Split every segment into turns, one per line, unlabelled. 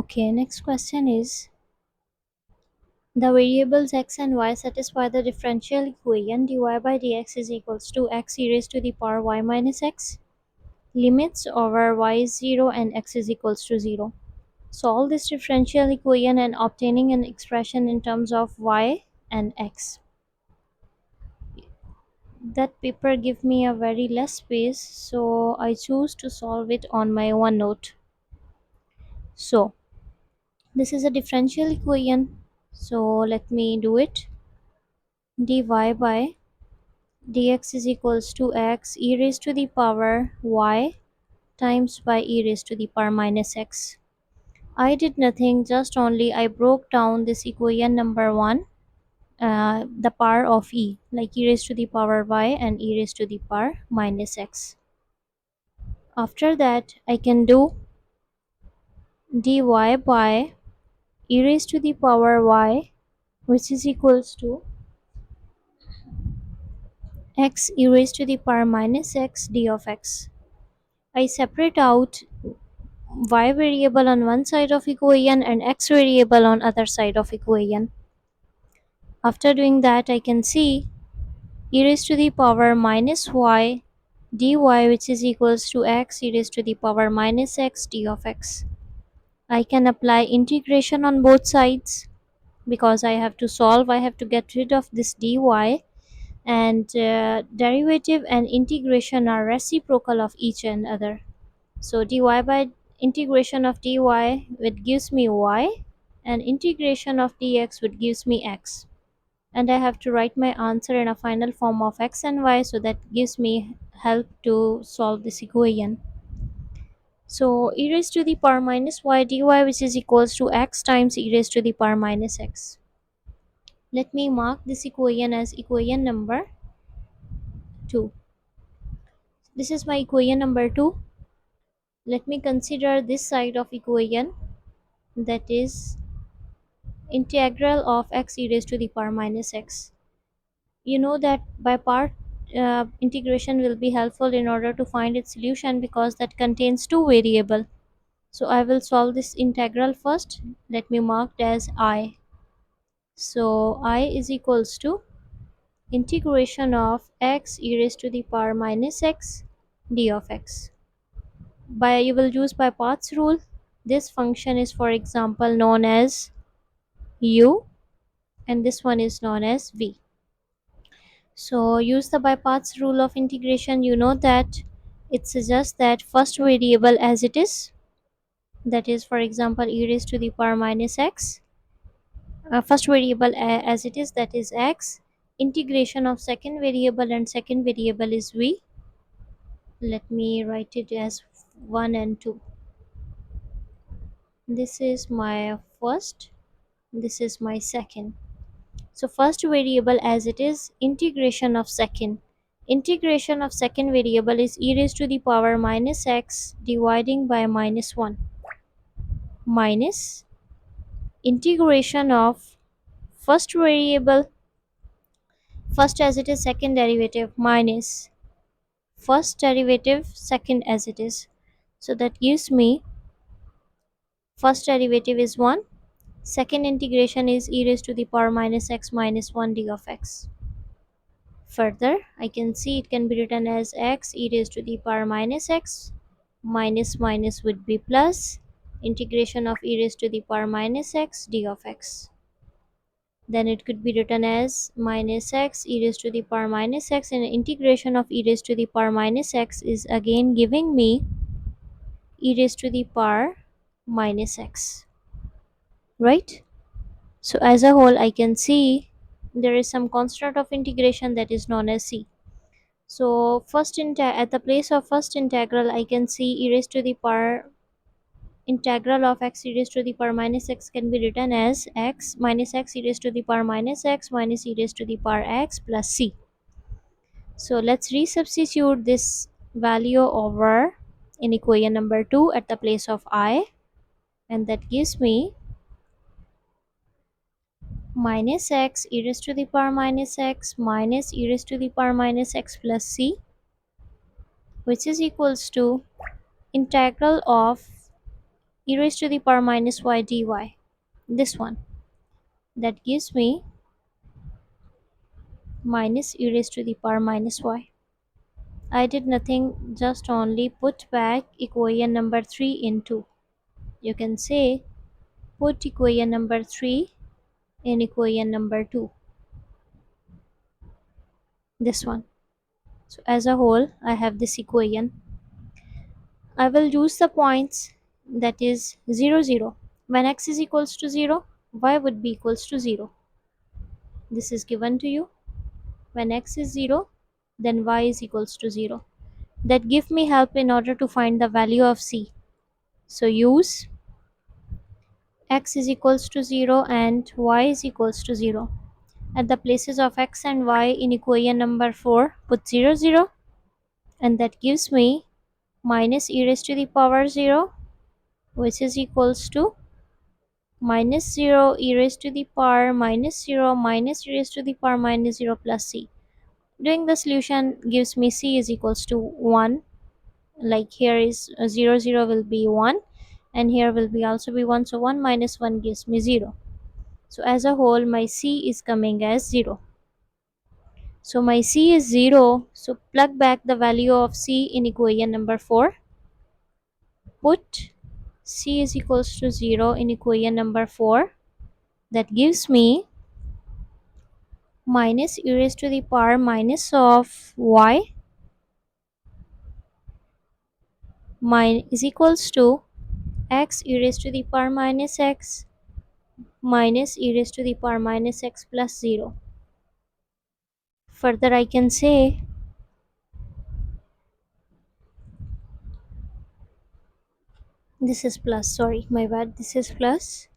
Okay, next question is the variables x and y satisfy the differential equation dy by dx is equals to x e raised to the power y minus x. Limits over y is 0 and x is equals to 0. Solve this differential equation and obtaining an expression in terms of y and x. That paper give me a very less space, so I choose to solve it on my OneNote. So this is a differential equation, so let me do it. Dy by dx is equals to x e raised to the power y times by e raised to the power minus x. I did nothing, just only I broke down this equation number 1, the power of e, like e raised to the power y and e raised to the power minus x. After that I can do dy by e raised to the power y, which is equals to x e raised to the power minus x d of x. I separate out y variable on one side of equation and x variable on other side of equation. After doing that, I can see e raised to the power minus y dy, which is equals to x e raised to the power minus x d of x. I can apply integration on both sides because I have to solve, I have to get rid of this dy, and derivative and integration are reciprocal of each and other. So dy by integration of dy which gives me y, and integration of dx which gives me x. And I have to write my answer in a final form of x and y, so that gives me help to solve this equation. So e raised to the power minus y dy, which is equals to x times e raised to the power minus x. Let me mark this equation as equation number 2. This is my equation number 2. Let me consider this side of equation, that is integral of x e raised to the power minus x. You know that by part integration will be helpful in order to find its solution because that contains two variable. So I will solve this integral first. Let me mark it as I. So I is equals to integration of x e raised to the power minus x d of x. By you will use by parts rule. This function is, for example, known as u, and this one is known as v. So use the by parts rule of integration. You know that it suggests that first variable as it is, that is, for example, e raised to the power minus x, first variable as it is, that is x, integration of second variable, and second variable is v. Let me write it as 1 and 2. This is my first, this is my second. So first variable as it is, integration of second. Integration of second variable is e raised to the power minus x dividing by minus 1 minus integration of first variable, first as it is second derivative, minus first derivative second as it is. So that gives me first derivative is 1, second integration is e raised to the power minus x minus 1 d of x. Further, I can see it can be written as x e raised to the power minus x, minus minus would be plus, integration of e raised to the power minus x d of x. Then it could be written as minus x e raised to the power minus x, and integration of e raised to the power minus x is again giving me e raised to the power minus x, right? So as a whole, I can see there is some constant of integration that is known as c. So first at the place of first integral, I can see e raised to the power integral of x e raised to the power minus x can be written as x minus x e raised to the power minus x minus e raised to the power x plus c. So let's resubstitute this value over in equation number 2 at the place of I, and that gives me minus x e raised to the power minus x minus e raised to the power minus x plus c, which is equals to integral of e raised to the power minus y dy. This one. That gives me minus e raised to the power minus y. I did nothing, just only put back equation number 3 into. You can say put equation number 3 in equation number 2. This one. So as a whole, I have this equation. I will use the points, that is 0, 0. When x is equals to 0, y would be equals to 0. This is given to you. When x is 0, then y is equals to 0. That give me help in order to find the value of c. So use x is equals to 0 and y is equals to 0. At the places of x and y in equation number 4, put 0, 0, and that gives me minus e raised to the power 0, which is equals to minus 0 e raised to the power minus 0 minus e raised to the power minus 0 plus c. Doing the solution gives me c is equals to 1. Like here is 0, 0 will be 1, and here will be also be 1. So 1 minus 1 gives me 0. So as a whole, my c is coming as 0. So my c is 0. So plug back the value of c in equation number 4. Put c is equals to 0 in equation number 4. That gives me minus e raised to the power minus of y is equals to x e raised to the power minus x minus e raised to the power minus x plus 0. Further, I can say this is plus, sorry, my bad, this is plus.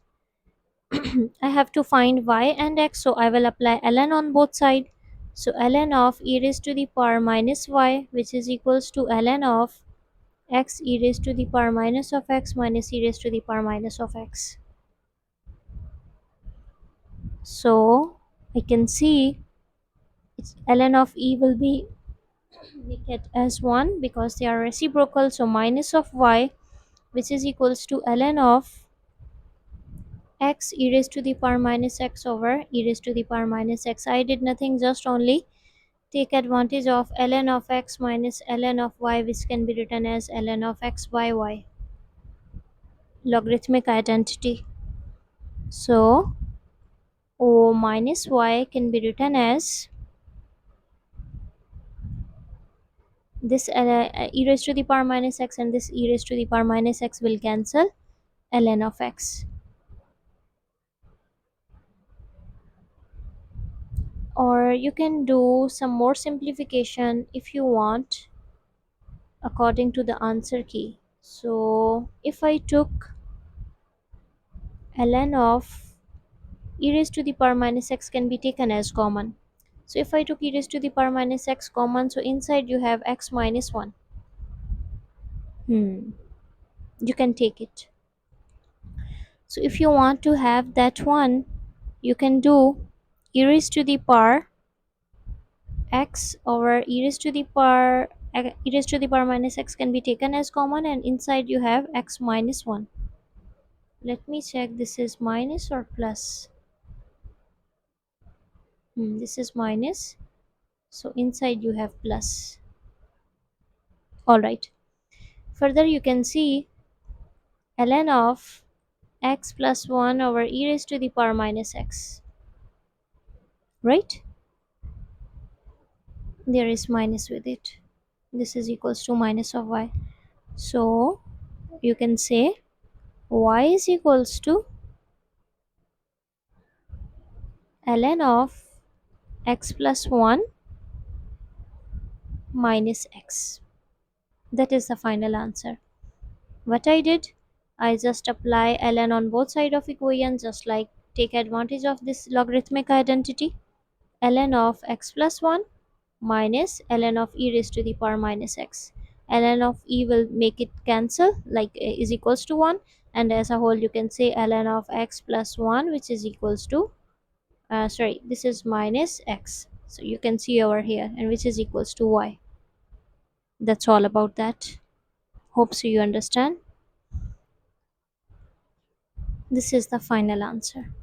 I have to find y and x, so I will apply ln on both sides. So ln of e raised to the power minus y, which is equals to ln of x e raised to the power minus of x minus e raised to the power minus of x. So I can see its ln of e will be make it as 1 because they are reciprocal. So minus of y, which is equals to ln of x e raised to the power minus x over e raised to the power minus x. I did nothing, just only take advantage of ln of x minus ln of y, which can be written as ln of x by y, logarithmic identity. So o minus y can be written as this e raised to the power minus x, and this e raised to the power minus x will cancel ln of x. Or you can do some more simplification if you want, according to the answer key. So if I took ln of e raised to the power minus x can be taken as common. So if I took e raised to the power minus x common, so inside you have x minus 1. You can take it. So if you want to have that one, you can do e raised to the power x over e raised to the power e raised to the power minus x can be taken as common, and inside you have x minus 1. Let me check, this is minus or plus. This is minus, so inside you have plus. All right, further you can see ln of x plus 1 over e raised to the power minus x, right? There is minus with it. This is equals to minus of y. So you can say y is equals to ln of x plus 1 minus x. That is the final answer. What I did, I just apply ln on both sides of equation, just like take advantage of this logarithmic identity. Ln of x plus 1 minus ln of e raised to the power minus x. Ln of e will make it cancel, like is equals to 1, and as a whole you can say ln of x plus 1, which is equals to sorry, this is minus x, so you can see over here, and which is equals to y. That's all about that. Hope so you understand. This is the final answer.